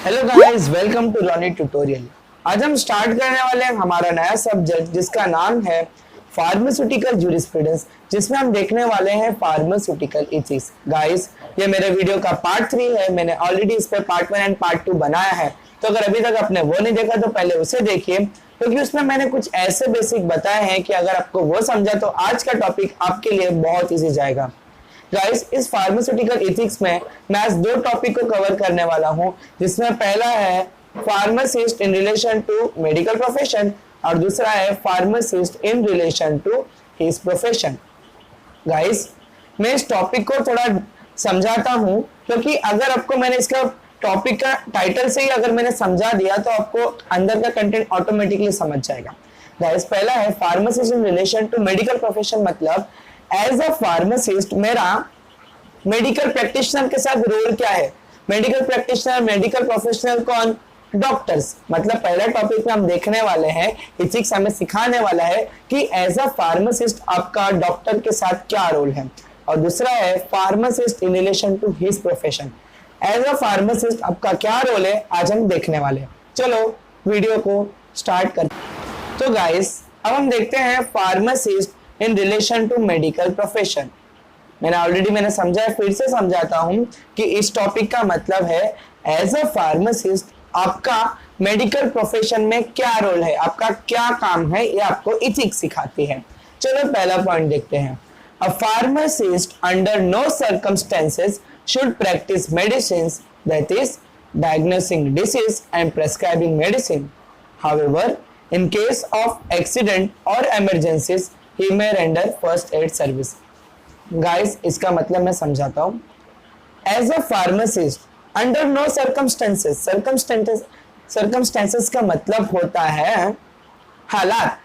Hello guys, welcome to Ronnie tutorial. आज हम start करने वाले हैं हमारा नया सब्जेक्ट जिसका नाम है फार्मास्यूटिकल ज्यूरिस्प्रूडेंस, जिसमें हम देखने वाले हैं फार्मास्यूटिकल एथिक्स। गाइस, ये मेरे वीडियो का पार्ट 3 है। मैंने ऑलरेडी इस पर पार्ट 1 एंड पार्ट 2 बनाया है, तो अगर अभी तक आपने वो नहीं देखा तो पहले उसे देखिए, क्योंकि उसमें मैंने कुछ ऐसे बेसिक बताए हैं कि अगर आपको वो समझा तो आज का टॉपिक आपके लिए बहुत ईजी जाएगा। गाइस, इस फार्मास्यूटिकल एथिक्स में मैं आज दो टॉपिक को कवर करने वाला हूं, जिसमें पहला है pharmacist in relation to medical profession और दूसरा है pharmacist in relation to his profession. Guys, मैं इस टॉपिक को थोड़ा समझाता हूं, क्योंकि अगर आपको मैंने इसका टॉपिक का टाइटल से ही अगर मैंने समझा दिया तो आपको अंदर का कंटेंट ऑटोमेटिकली समझ जाएगा। गाइस, पहला है pharmacist in relation to medical profession, मतलब एज अ फार्मासिस्ट मेरा मेडिकल प्रैक्टिशनर के साथ रोल क्या है। मेडिकल प्रैक्टिशनर, मेडिकल प्रोफेशनल कौन? डॉक्टर्स। मतलब पहला टॉपिक में हम देखने वाले हैं, एथिक्स हमें सिखाने वाला है कि एज अ फार्मासिस्ट आपका डॉक्टर के साथ क्या रोल है, और दूसरा है pharmacist in relation to his profession. As a pharmacist आपका क्या रोल है, आज हम देखने वाले हैं। चलो वीडियो को स्टार्ट करते। तो गाइस, अब हम देखते हैं pharmacist in relation to medical profession. मैंने समझाया, फिर से समझाता हूं कि इस टॉपिक का मतलब है एज अ फार्मासिस्ट आपका मेडिकल प्रोफेशन में क्या रोल है, आपका क्या काम है, ये आपको एथिक्स सिखाती है। चलो पहला पॉइंट देखते हैं। A pharmacist under no circumstances should practise medicines, that is diagnosing disease and prescribing medicine. However, in case of accident or emergencies he may render first aid service। Guys, इसका मतलब मैं समझाता हूँ। As a pharmacist under no circumstances, circumstances का मतलब होता है हालात,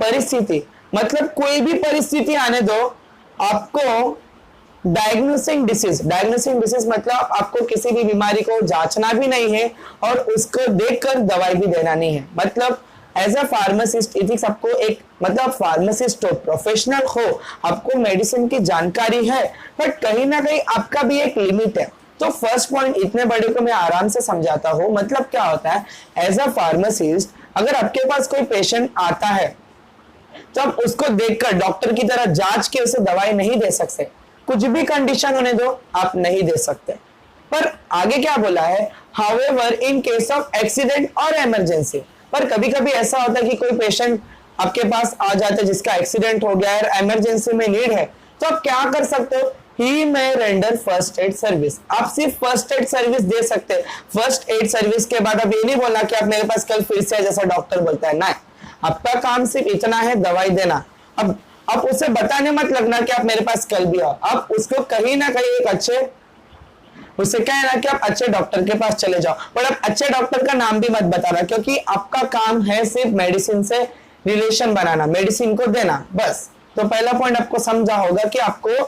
परिस्थिति। मतलब कोई भी परिस्थिति आने दो, आपको डायग्नोसिंग डिसीज मतलब आपको किसी भी बीमारी को जांचना भी नहीं है और उसको देखकर दवाई भी देना नहीं है। मतलब एज अ फार्मासिस्ट एथिक्स आपको एक, मतलब फार्मासिस्ट हो, प्रोफेशनल हो, आपको मेडिसिन की जानकारी है, बट कहीं ना कहीं आपका भी एक लिमिट है। तो फर्स्ट पॉइंट इतने बड़े को मैं आराम से समझाता हूँ। मतलब क्या होता है, एज अ फार्मासिस्ट अगर आपके पास कोई पेशेंट आता है तो आप उसको देखकर डॉक्टर की तरह जांच के उसे दवाई नहीं दे सकते। कुछ भी कंडीशन होने दो, आप नहीं दे सकते। पर आगे क्या बोला है, however in case of accident और इमरजेंसी। पर कभी कभी ऐसा होता है कि कोई पेशेंट आपके पास आ जाता है जिसका एक्सीडेंट हो गया है, इमरजेंसी में नीड है, तो आप क्या कर सकते हो, ही में रेंडर फर्स्ट एड सर्विस। आप सिर्फ फर्स्ट एड सर्विस दे सकते हैं। फर्स्ट एड सर्विस के बाद अब ये नहीं बोलना कि आप मेरे पास कल फिर से, जैसा डॉक्टर बोलता है, ना, आपका काम सिर्फ इतना है, दवाई देना। अब आप उसे बताने मत लगना कि आप मेरे पास कल भी आओ। आप उसको कहीं ना कहीं एक अच्छे, उससे क्या है ना कि आप अच्छे डॉक्टर के पास चले जाओ, पर आप अच्छे डॉक्टर का नाम भी मत बताना, क्योंकि आपका काम है सिर्फ मेडिसिन से रिलेशन बनाना, मेडिसिन को देना, बस। तो पहला पॉइंट आपको समझा होगा कि आपको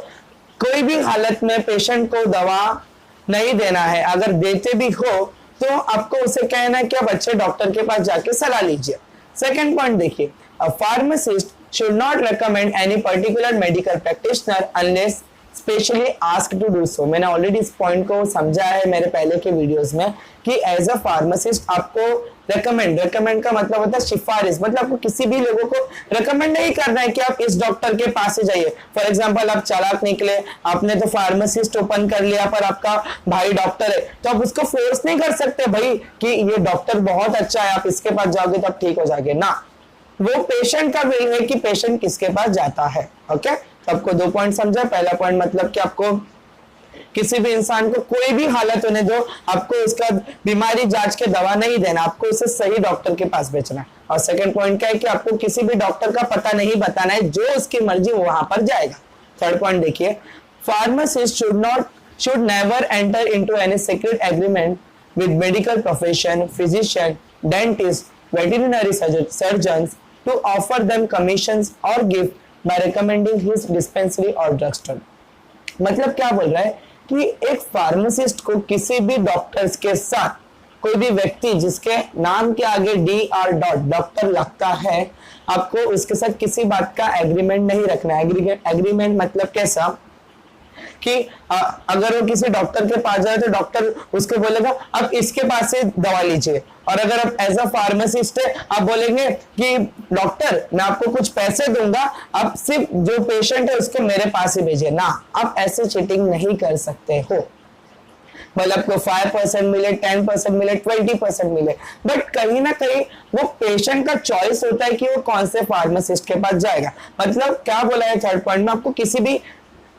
कोई भी हालत में पेशेंट को दवा नहीं देना है। अगर देते भी हो तो आपको उसे कहना है कि आप अच्छे डॉक्टर के पास जाके सलाह लीजिए। सेकेंड पॉइंट देखिए, a pharmacist should not recommend any particular medical practitioner unless specially ask to do so. मैंने ऑलरेडी इस पॉइंट को समझा है मेरे पहले के वीडियोस में कि एज अ फार्मासिस्ट आपको रेकमेंड का मतलब होता है सिफारिश। मतलब आपको किसी भी लोगों को रेकमेंड नहीं करना है कि आप इस डॉक्टर के पास ही जाइए। फॉर एग्जांपल, आप चालाक निकले, आपने तो फार्मासिस्ट ओपन कर लिया, पर आपका भाई डॉक्टर है, तो आप उसको फोर्स नहीं कर सकते भाई कि ये डॉक्टर बहुत अच्छा है, आप इसके पास जाओगे तो आप ठीक हो जाओगे ना। वो पेशेंट का विल है कि पेशेंट किसके पास जाता है। ओके, तो आपको दो पॉइंट समझा। पहला पॉइंट मतलब कि आपको किसी भी इंसान को कोई भी हालत होने दो, आपको उसका बीमारी जांच के दवा नहीं देना, आपको उसे सही डॉक्टर के पास भेजना है। और सेकंड पॉइंट क्या है कि आपको किसी भी डॉक्टर का पता नहीं बताना है, जो उसकी मर्जी वो वहां पर जाएगा। थर्ड पॉइंट देखिए, pharmacist should never enter into any secret agreement with medical profession, physician, dentist, veterinary surgeons to offer them commissions or gift by recommending his dispensary or drugstore। मतलब क्या बोल रहा है कि एक फार्मासिस्ट को किसी भी डॉक्टर्स के साथ, कोई भी व्यक्ति जिसके नाम के आगे DR डॉक्टर लगता है, आपको उसके साथ किसी बात का एग्रीमेंट नहीं रखना है। एग्रीमेंट मतलब कैसा कि अगर वो किसी डॉक्टर के पास जाए तो डॉक्टर उसको बोलेगा आप इसके पास से दवा लीजिए, और अगर आप एज अ फार्मासिस्ट है आप बोलेंगे कि डॉक्टर मैं आपको कुछ पैसे दूंगा, आप सिर्फ जो पेशेंट है उसको मेरे पास ही भेजिए ना। आप ऐसे चीटिंग नहीं कर सकते हो। मतलब आपको 5% मिले, 10% मिले, 20% मिले, बट कहीं ना कहीं वो पेशेंट का चॉइस होता है कि वो कौन से फार्मासिस्ट के पास जाएगा। मतलब क्या बोला है थर्ड पॉइंट में, आपको किसी भी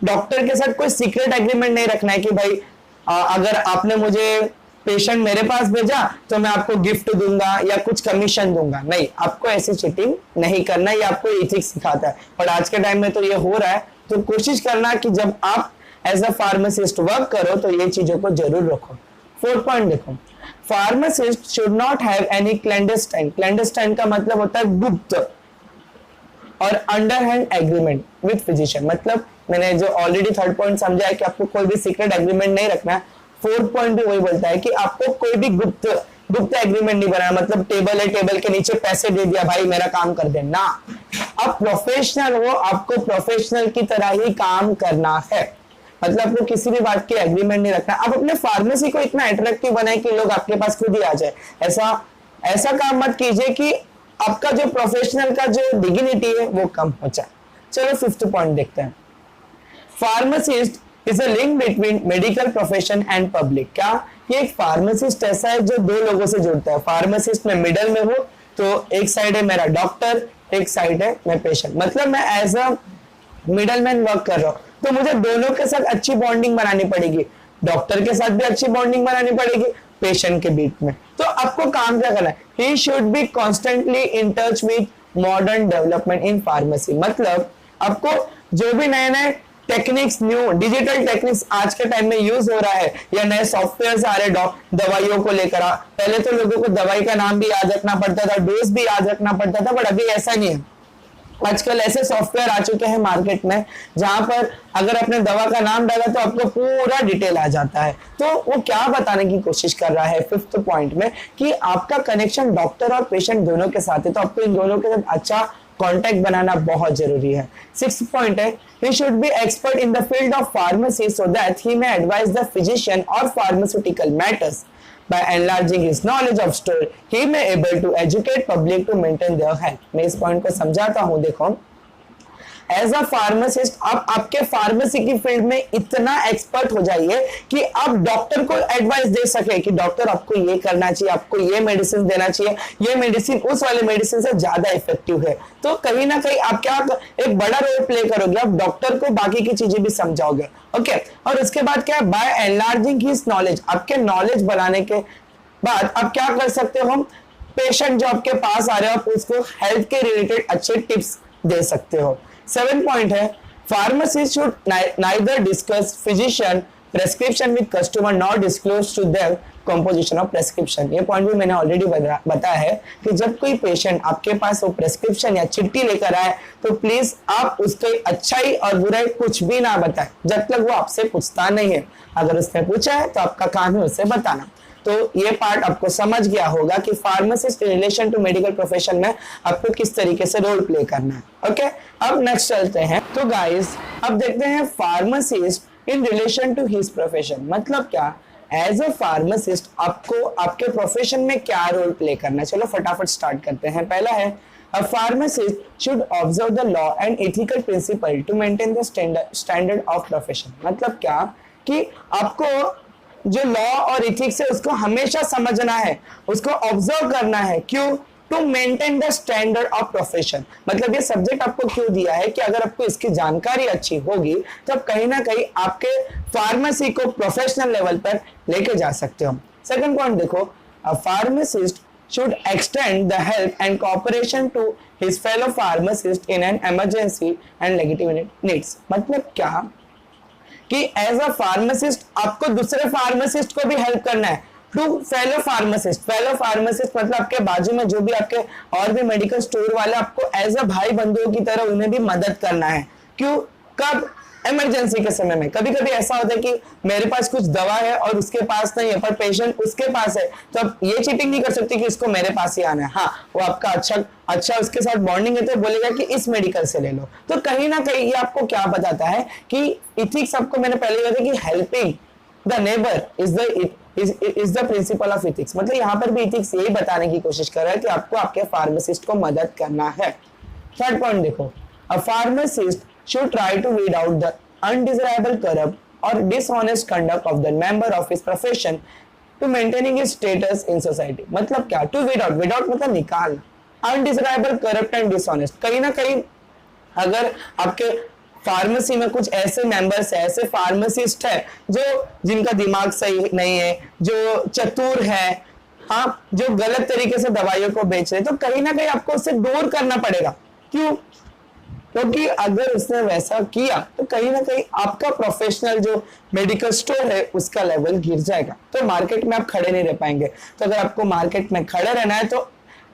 डॉक्टर के साथ कोई सीक्रेट एग्रीमेंट नहीं रखना है कि भाई अगर आपने मुझे पेशेंट मेरे पास भेजा तो मैं आपको गिफ्ट दूंगा या कुछ कमीशन दूंगा। नहीं, आपको ऐसी चीटिंग नहीं करना, ये आपको एथिक्स सिखाता है। और आज के टाइम में तो ये हो रहा है, तो कोशिश करना कि जब आप एज अ फार्मासिस्ट वर्क करो तो ये चीजों को जरूर रखो। फोर्थ पॉइंट देखो, pharmacist should not have any clandestine. Clandestine का मतलब होता है गुप्त और अंडरहैंड एग्रीमेंट विद फिजिशियन। मतलब मैंने जो ऑलरेडी थर्ड पॉइंट समझा है कि आपको कोई भी सीक्रेट एग्रीमेंट नहीं रखना है, फोर्थ पॉइंट भी वही बोलता है कि आपको कोई भी गुप्त एग्रीमेंट नहीं बनाना। मतलब टेबल है, टेबल के नीचे पैसे दे दिया, भाई मेरा काम कर दे ना। आप प्रोफेशनल हो, आपको प्रोफेशनल की तरह ही काम करना है। मतलब आपको किसी भी बात की एग्रीमेंट नहीं रखना। आप अपने फार्मेसी को इतना अट्रैक्टिव बनाए कि लोग आपके पास खुद ही आ जाए। ऐसा काम मत कीजिए कि आपका जो प्रोफेशनल का जो डिग्निटी है वो कम हो जाए। चलो फिफ्थ पॉइंट देखते हैं। Pharmacist is a link between medical profession and public. क्या ये एक फार्मासिस्ट ऐसा है जो दो लोगों से जुड़ता है। फार्मासिस्ट में मिडल में हो तो एक साइड है मेरा डॉक्टर, एक साइड है मैं पेशेंट। मतलब मैं as a middle man work कर रहा हूं तो मुझे दोनों के साथ अच्छी बॉन्डिंग बनानी पड़ेगी। डॉक्टर के साथ भी अच्छी बॉन्डिंग बनानी पड़ेगी, पेशेंट के बीच में। तो आपको काम क्या करना है, he should be constantly in touch with modern development in pharmacy. मतलब आपको जो भी नए नए टेक्निक्स, न्यू डिजिटल टेक्निक्स आज के टाइम में यूज हो रहा है या नए सॉफ्टवेयर आ रहे दवाइयों को लेकर। पहले तो लोगों को दवाई का नाम भी याद रखना पड़ता था, डोज भी याद रखना पड़ता था, बट अभी ऐसा नहीं है। आजकल ऐसे सॉफ्टवेयर आ चुके हैं मार्केट में जहां पर अगर आपने दवा का नाम डाला तो आपको पूरा डिटेल आ जाता है। तो वो क्या बताने की कोशिश कर रहा है फिफ्थ पॉइंट में कि आपका कनेक्शन डॉक्टर और पेशेंट दोनों के साथ है, तो आपको इन दोनों के साथ अच्छा कॉन्टेक्ट बनाना बहुत जरूरी है। सिक्स्थ पॉइंट है, he should be expert in the field of pharmacy so that he may advise the physician or pharmaceutical matters. By enlarging his knowledge of store, he may able to educate public to maintain their health. मैं इस point को समझाता हूं। देखो, as a pharmacist आप आपके pharmacy की field में इतना एक्सपर्ट हो जाइए कि आप डॉक्टर को एडवाइस दे सके कि डॉक्टर आपको ये करना चाहिए, आपको ये मेडिसिन देना चाहिए, ये मेडिसिन उस वाले मेडिसिन से ज्यादा इफेक्टिव है। तो कहीं ना कहीं आप क्या एक बड़ा रोल प्ले करोगे, आप डॉक्टर को बाकी की चीजें भी समझाओगे। ओके, और उसके बाद क्या, बाय एनलार्जिंग हिज नॉलेज, आपके नॉलेज बढ़ाने के बाद आप क्या कर सकते हो, पेशेंट जो आपके पास आ रहे हो आप उसको हेल्थ के रिलेटेड अच्छे टिप्स दे सकते हो। 7 पॉइंट है, pharmacist should neither discuss physician prescription with customer not disclose to them composition of prescription. ये पॉइंट भी मैंने ऑलरेडी बताया है कि जब कोई पेशेंट आपके पास वो प्रेस्क्रिप्शन या चिट्ठी लेकर आए तो प्लीज आप उसकी अच्छाई और बुराई कुछ भी ना बताएं जब तक वो आपसे पूछता नहीं है। अगर उसने पूछा है तो आपका काम है उसे बताना। तो ये पार्ट आपको समझ गया होगा कि pharmacist in relation to medical profession में आपको किस तरीके से रोल प्ले करना है। ओके, अब नेक्स्ट चलते हैं। तो गाइस अब देखते हैं pharmacist in relation to his profession. मतलब क्या, एज अ फार्मासिस्ट आपको आपके प्रोफेशन में क्या रोल प्ले करना है। चलो फटाफट स्टार्ट करते हैं। पहला है, a pharmacist should observe the law and ethical principle to maintain the standard of profession। मतलब क्या कि आपको जो लॉ और इथिक्स है उसको हमेशा समझना है, उसको ऑब्जर्व करना है। क्यों? To maintain the standard of profession. मतलब ये सब्जेक्ट आपको क्यों दिया है कि अगर आपको इसकी जानकारी अच्छी होगी तो आप कहीं ना कहीं आपके फार्मेसी को प्रोफेशनल लेवल पर लेके जा सकते हो। सेकंड पॉइंट देखो, अ pharmacist should extend the help and cooperation to his fellow pharmacist in an emergency and legitimate needs। मतलब क्या कि एज अ फार्मासिस्ट आपको दूसरे फार्मासिस्ट को भी हेल्प करना है। टू फेलो फार्मासिस्ट मतलब आपके बाजू में जो भी आपके और भी मेडिकल स्टोर वाले, आपको एज अ भाई बंधुओं की तरह उन्हें भी मदद करना है। क्यों? कब? इमरजेंसी के समय में कभी कभी ऐसा होता है कि मेरे पास कुछ दवा है और उसके पास नहीं है, पर पेशेंट उसके पास है, तो आप ये चीटिंग नहीं कर सकते कि इसको मेरे पास ही आना है। हाँ, वो आपका अच्छा उसके साथ बॉन्डिंग है तो बोलेगा कि इस मेडिकल से ले लो। तो कहीं ना कहीं ये आपको क्या बताता है कि इथिक्स, आपको मैंने पहले कहा कि helping the neighbour is the principle of ethics. मतलब यहाँ पर भी इथिक्स यही बताने की कोशिश कर रहा है कि आपको आपके फार्मासिस्ट को मदद करना है। थर्ड पॉइंट देखो, अ pharmacist should try to weed out the undesirable, corrupt or dishonest conduct of the member of his profession to maintaining his status in society। मतलब क्या, to weed out मतलब निकाल, undesirable, corrupt and dishonest। कहीं ना कहीं अगर आपके pharmacy में कुछ ऐसे मेंबर्स है, ऐसे फार्मासिस्ट है जो जिनका दिमाग सही नहीं है, जो चतुर है, हाँ, जो गलत तरीके से दवाइयों को बेच रहे, तो कहीं ना कहीं आपको उससे दूर करना पड़ेगा। क्यों? क्योंकि अगर उसने वैसा किया तो कहीं ना कहीं आपका प्रोफेशनल जो मेडिकल स्टोर है उसका लेवल गिर जाएगा, तो मार्केट में आप खड़े नहीं रह पाएंगे। तो अगर आपको मार्केट में खड़े रहना है तो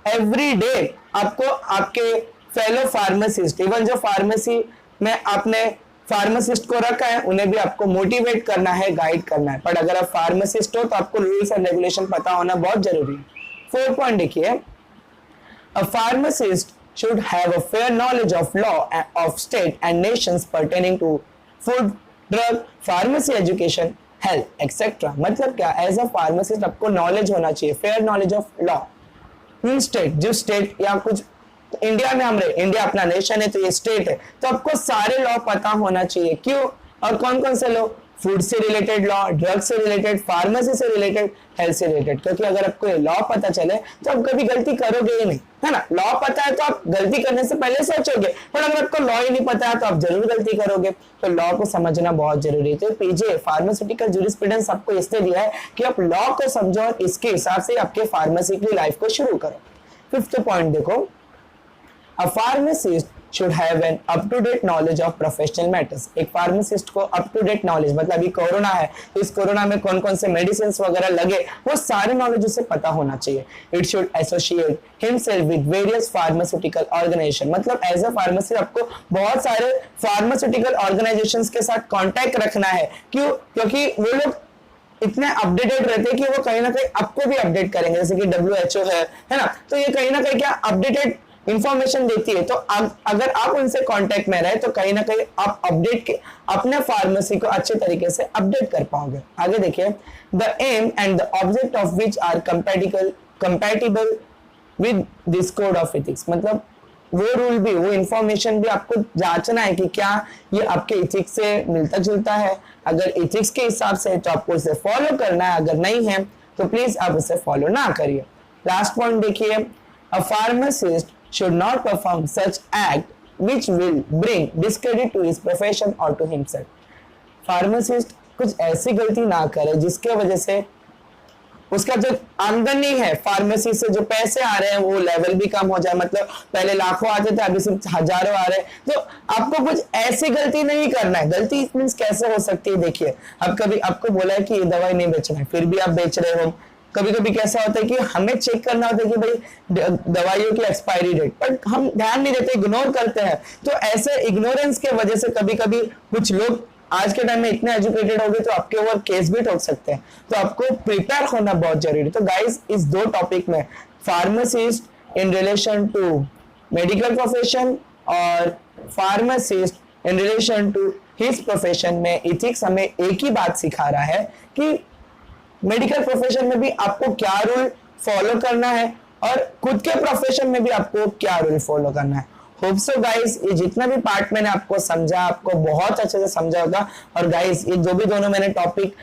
एवरी डे आपको आपके फेलो फार्मासिस्ट, इवन जो फार्मेसी में आपने फार्मासिस्ट को रखा है, उन्हें भी आपको मोटिवेट करना है, गाइड करना है। पर अगर आप फार्मासिस्ट हो तो आपको रूल्स एंड रेगुलेशन पता होना बहुत जरूरी है। फोर्थ पॉइंट देखिए, a pharmacist should have a fair knowledge of law of state and nations pertaining to food, drug, pharmacy, education, health, etc। मतलब क्या, एज अ फार्मासिस्ट आपको नॉलेज होना चाहिए, fair knowledge of law in state, जो state या कुछ India में हम रहे, इंडिया अपना नेशन है तो ये स्टेट है, तो आपको सारे लॉ पता होना चाहिए। क्यों? और कौन कौन से लॉ? फूड से रिलेटेड लॉ, ड्रग से रिलेटेड, फार्मेसी से रिलेटेड, हेल्थ से रिलेटेड। क्योंकि अगर आपको ये लॉ पता चले तो आप कभी गलती करोगे ही नहीं, है ना। लॉ पता है तो आप गलती करने से पहले सोचोगे, पर अगर आपको लॉ ही नहीं पता है तो आप जरूर गलती करोगे। तो लॉ को समझना बहुत जरूरी है। तो पीजे फार्मास्यूटिकल जूरिस्प्रूडेंस आपको इसलिए दिया है कि आप लॉ को समझो और इसके हिसाब से आपके फार्मेसी की लाइफ को शुरू करो। फिफ्थ पॉइंट देखो, a pharmacist should have an up-to-date knowledge of professional matters। एक फार्मासिस्ट को up-to-date knowledge, मतलब अभी कोरोना है तो इस कोरोना में कौन कौन से मेडिसिन वगैरह लगे, वो सारे नॉलेज उसे पता होना चाहिए। It should associate himself with various pharmaceutical organization। मतलब एज अ फार्मासिस्ट आपको बहुत सारे फार्मास्यूटिकल ऑर्गेनाइजेशंस के साथ कॉन्टैक्ट रखना है। क्यों? क्योंकि वो लोग इतने अपडेटेड रहते हैं कि वो कहीं ना कहीं आपको भी अपडेट करेंगे, जैसे कि WHO है ना, तो ये कहीं ना कहीं क्या अपडेटेड इंफॉर्मेशन देती है। तो अगर आप उनसे कांटेक्ट में रहे तो कहीं ना कहीं आप अपडेट के अपने फार्मेसी को अच्छे तरीके से अपडेट कर पाओगे। आगे देखिए, the aim and the object of which are compatible with this code of ethics. मतलब वो रूल भी, वो इंफॉर्मेशन भी आपको जांचना है कि क्या ये आपके इथिक्स से मिलता जुलता है। अगर इथिक्स के हिसाब से है तो आपको उसे फॉलो करना है, अगर नहीं है तो प्लीज आप उसे फॉलो ना करिए। लास्ट पॉइंट देखिए, a pharmacist should not perform such act which will bring discredit to his profession or to himself। Pharmacist कुछ ऐसी गलती ना करे जिसके वजह से उसका जो आमदनी है, फार्मेसी से जो पैसे आ रहे हैं वो लेवल भी कम हो जाए। मतलब पहले लाखों आते थे, अभी सिर्फ हजारों आ रहे हैं। तो आपको कुछ ऐसी गलती नहीं करना है। गलती मींस कैसे हो सकती है, देखिए, अब कभी आपको बोला है कि ये दवाई नहीं बेचना है, फिर भी आप बेच रहे हो। कभी कभी कैसा होता है कि हमें चेक करना होता है कि भाई दवाइयों की एक्सपायरी डेट, पर हम ध्यान नहीं देते, इग्नोर करते हैं। तो ऐसे इग्नोरेंस के वजह से कभी कभी कुछ लोग आज के टाइम में इतने एजुकेटेड हो गए तो आपके ऊपर केस भी ठोक सकते हैं। तो आपको प्रिपेयर होना बहुत जरूरी है। तो गाइस, इस दो टॉपिक में pharmacist in relation to medical profession और pharmacist in relation to his profession में इथिक्स हमें एक ही बात सिखा रहा है कि मेडिकल प्रोफेशन में भी आपको क्या रूल फॉलो करना है और खुद के प्रोफेशन में भी आपको क्या रूल फॉलो करना है। होप सो गाइस, ये जितना भी पार्ट मैंने आपको समझा, आपको बहुत अच्छे से समझा होगा। और गाइस, ये जो भी दोनों मैंने टॉपिक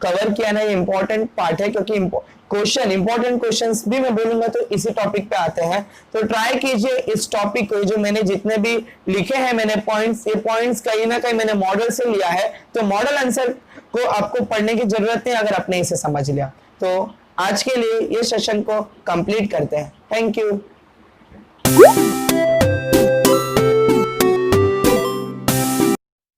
कवर किया ना, ये इंपॉर्टेंट पार्ट है, क्योंकि इंपॉर्टेंट क्वेश्चंस भी मैं बोलूंगा तो इसी टॉपिक पे आते हैं। तो ट्राई कीजिए इस टॉपिक को, जो मैंने जितने भी लिखे हैं मैंने पॉइंट्स, ये पॉइंट्स कहीं ना कहीं मैंने मॉडल से लिया है। तो मॉडल आंसर को आपको पढ़ने की जरूरत नहीं अगर आपने इसे समझ लिया। तो आज के लिए ये सेशन को कंप्लीट करते हैं। Thank you.